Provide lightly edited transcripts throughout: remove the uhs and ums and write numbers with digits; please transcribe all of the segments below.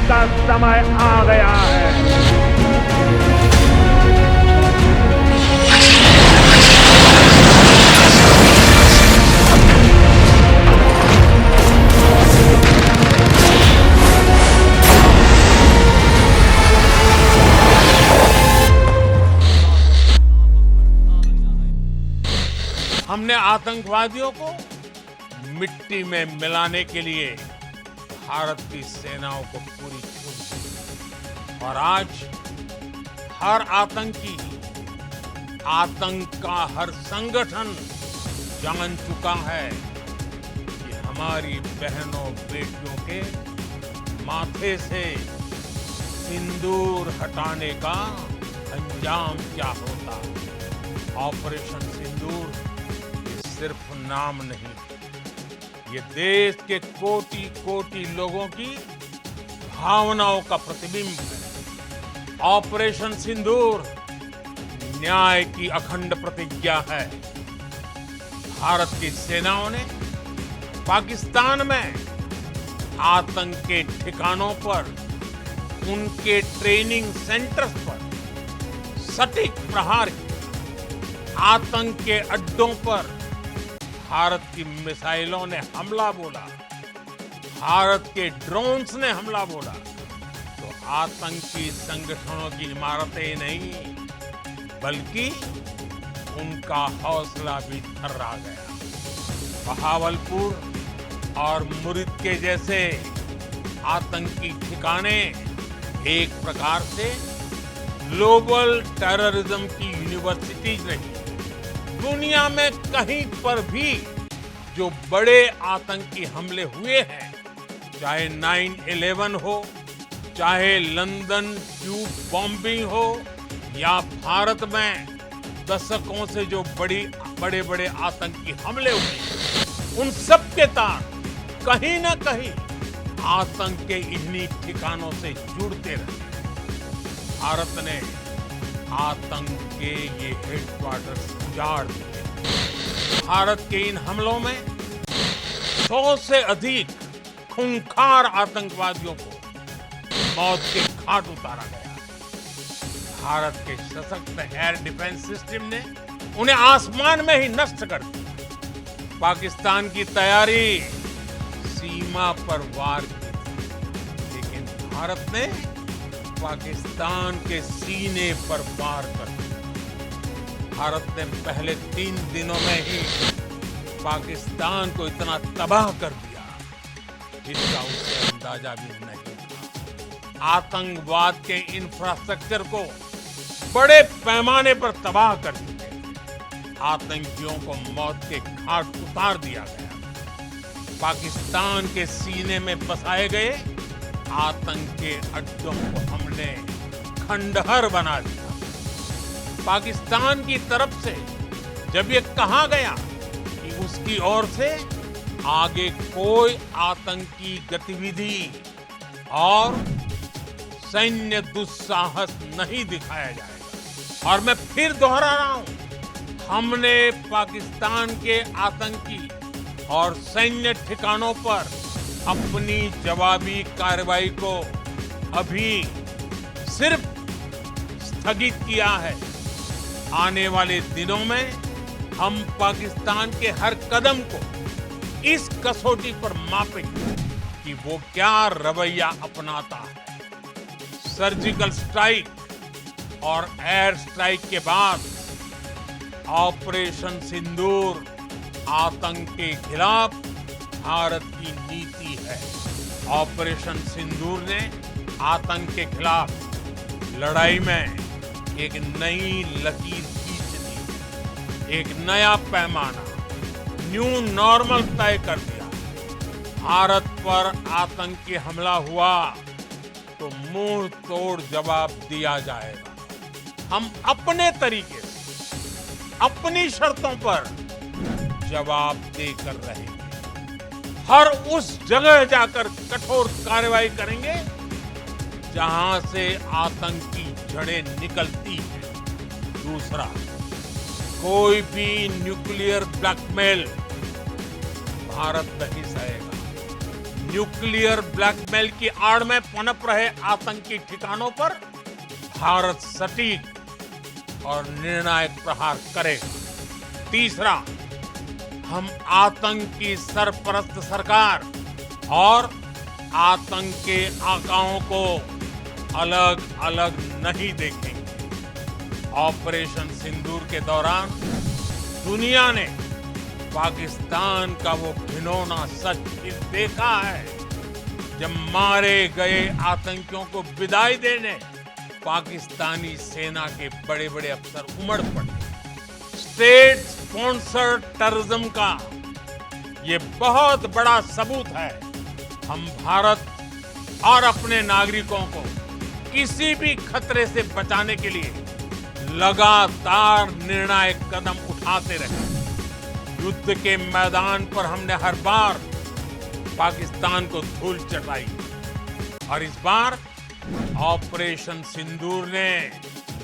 का समय आ गया है। हमने आतंकवादियों को मिट्टी में मिलाने के लिए भारत की सेनाओं को पूरी छूट दी और आज हर आतंकी, आतंक का हर संगठन जान चुका है कि हमारी बहनों बेटियों के माथे से सिंदूर हटाने का अंजाम क्या होता। ऑपरेशन सिंदूर सिर्फ नाम नहीं, ये देश के कोटि कोटि लोगों की भावनाओं का प्रतिबिंब है। ऑपरेशन सिंदूर न्याय की अखंड प्रतिज्ञा है। भारत की सेनाओं ने पाकिस्तान में आतंक के ठिकानों पर, उनके ट्रेनिंग सेंटर्स पर सटीक प्रहार किया। आतंक के अड्डों पर भारत की मिसाइलों ने हमला बोला, भारत के ड्रोन्स ने हमला बोला, तो आतंकी संगठनों की इमारतें नहीं बल्कि उनका हौसला भी थर्रा गया। बहावलपुर और मुरीद के जैसे आतंकी ठिकाने एक प्रकार से ग्लोबल टेररिज्म की यूनिवर्सिटीज रही। दुनिया में कहीं पर भी जो बड़े आतंकी हमले हुए हैं, चाहे 9/11 हो, चाहे लंदन ट्यूब बॉम्बिंग हो, या भारत में दशकों से जो बड़े बड़े आतंकी हमले हुए, उन सब के तार कहीं ना कहीं आतंक के इन्हीं ठिकानों से जुड़ते रहे। भारत ने आतंक के ये हेडक्वार्टर्स उजाड़ दिए। भारत के इन हमलों में 100 से अधिक खूंखार आतंकवादियों को मौत के घाट उतारा गया। भारत के सशक्त एयर डिफेंस सिस्टम ने उन्हें आसमान में ही नष्ट कर दिया। पाकिस्तान की तैयारी सीमा पर वार की थी, लेकिन भारत ने पाकिस्तान के सीने पर वार कर दिया। भारत ने पहले 3 दिनों में ही पाकिस्तान को इतना तबाह कर दिया जिसका उसे अंदाजा भी नहीं था। आतंकवाद के इंफ्रास्ट्रक्चर को बड़े पैमाने पर तबाह कर दिया। आतंकियों को मौत के घाट उतार दिया गया। पाकिस्तान के सीने में बसाए गए आतंक के अड्डों को हमने खंडहर बना दिया। पाकिस्तान की तरफ से जब ये कहा गया कि उसकी ओर से आगे कोई आतंकी गतिविधि और सैन्य दुस्साहस नहीं दिखाया जाएगा, और मैं फिर दोहरा रहा हूं, हमने पाकिस्तान के आतंकी और सैन्य ठिकानों पर अपनी जवाबी कार्रवाई को अभी सिर्फ स्थगित किया है। आने वाले दिनों में हम पाकिस्तान के हर कदम को इस कसौटी पर मापेंगे कि वो क्या रवैया अपनाता है। सर्जिकल स्ट्राइक और एयर स्ट्राइक के बाद ऑपरेशन सिंदूर आतंक के खिलाफ भारत की नीति है। ऑपरेशन सिंदूर ने आतंक के खिलाफ लड़ाई में एक नई लकीर खींच दी, एक नया पैमाना, न्यू नॉर्मल तय कर दिया। भारत पर आतंकी हमला हुआ तो मुंह तोड़ जवाब दिया जाएगा। हम अपने तरीके से, अपनी शर्तों पर जवाब देकर रहेंगे। हर उस जगह जाकर कठोर कार्रवाई करेंगे जहां से आतंक की जड़ें निकलती हैं। दूसरा, कोई भी न्यूक्लियर ब्लैकमेल भारत नहीं सहेगा। न्यूक्लियर ब्लैकमेल की आड़ में पनप रहे आतंकी ठिकानों पर भारत सटीक और निर्णायक प्रहार करेगा। तीसरा, हम आतंक की सरपरस्त सरकार और आतंक के आकाओं को अलग अलग नहीं देखेंगे। ऑपरेशन सिंदूर के दौरान दुनिया ने पाकिस्तान का वो घिनौना सच फिर देखा है, जब मारे गए आतंकियों को विदाई देने पाकिस्तानी सेना के बड़े बड़े अफसर उमड़ पड़े। स्टेट स्पॉन्सर्ड टेररिज्म का ये बहुत बड़ा सबूत है। हम भारत और अपने नागरिकों को किसी भी खतरे से बचाने के लिए लगातार निर्णायक कदम उठाते रहे। युद्ध के मैदान पर हमने हर बार पाकिस्तान को धूल चटाई और इस बार ऑपरेशन सिंदूर ने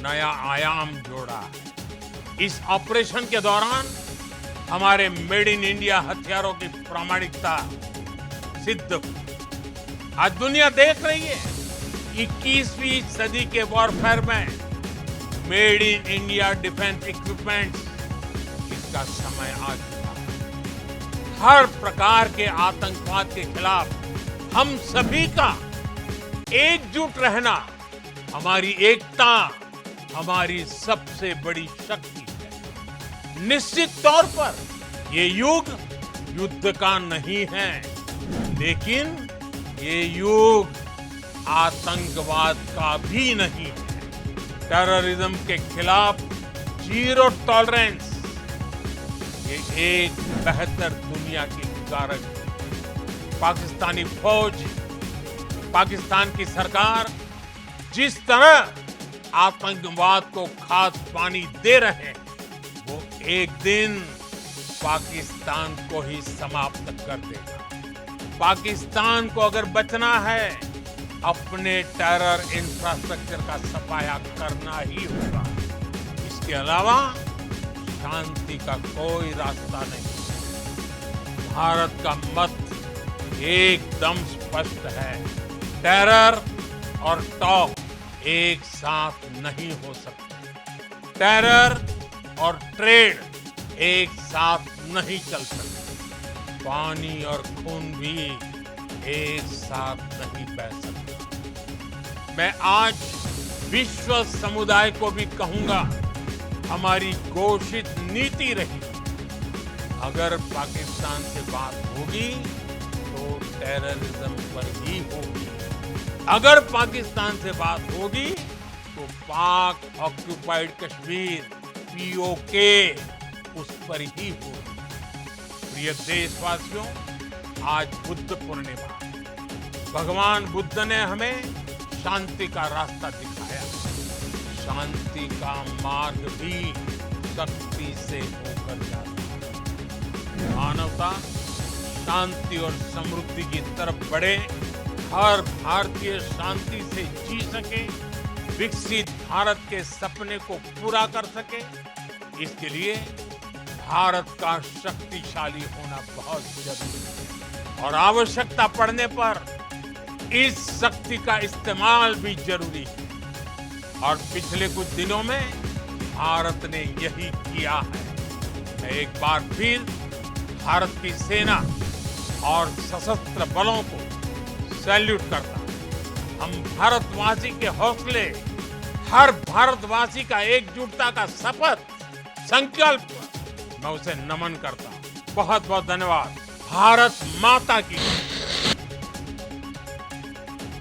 नया आयाम जोड़ा है। इस ऑपरेशन के दौरान हमारे मेड इन इंडिया हथियारों की प्रामाणिकता सिद्ध हुई। आज दुनिया देख रही है 21वीं सदी के वॉरफेयर में made in India defence equipments, इसका समय आ चुका है। हर प्रकार के आतंकवाद के खिलाफ हम सभी का एकजुट रहना, हमारी एकता हमारी सबसे बड़ी शक्ति है। निश्चित तौर पर ये युग युद्ध का नहीं है, लेकिन ये युग आतंकवाद का भी नहीं है। टेररिज्म के खिलाफ जीरो टॉलरेंस ये एक बेहतर दुनिया की गारंटी है। पाकिस्तानी फौज, पाकिस्तान की सरकार जिस तरह आतंकवाद को खाद पानी दे रहे हैं, वो एक दिन पाकिस्तान को ही समाप्त कर देगा। पाकिस्तान को अगर बचना है, अपने टेरर इंफ्रास्ट्रक्चर का सफाया करना ही होगा। इसके अलावा शांति का कोई रास्ता नहीं। भारत का मत एकदम स्पष्ट है। टेरर और टॉक एक साथ नहीं हो सकते। टेरर और ट्रेड एक साथ नहीं चल सकते। पानी और खून भी एक साथ नहीं बह सकते। मैं आज विश्व समुदाय को भी कहूंगा, हमारी घोषित नीति रही, अगर पाकिस्तान से बात होगी तो टेररिज्म पर ही होगी। अगर पाकिस्तान से बात होगी तो पाक ऑक्युपाइड कश्मीर POK उस पर ही होगी। प्रिय देशवासियों, आज बुद्ध पूर्णिमा। भगवान बुद्ध ने हमें शांति का रास्ता दिखाया। शांति का मार्ग भी शक्ति से होकर जाता है। मानवता शांति और समृद्धि की तरफ बढ़े, हर भारतीय शांति से जी सके, विकसित भारत के सपने को पूरा कर सके, इसके लिए भारत का शक्तिशाली होना बहुत जरूरी है और आवश्यकता पड़ने पर इस शक्ति का इस्तेमाल भी जरूरी है। और पिछले कुछ दिनों में भारत ने यही किया है। मैं एक बार फिर भारत की सेना और सशस्त्र बलों को सैल्यूट करता हूं। हम भारतवासी के हौसले, हर भारतवासी का एकजुटता का शपथ, संकल्प, मैं उसे नमन करता हूं। बहुत बहुत धन्यवाद। भारत माता की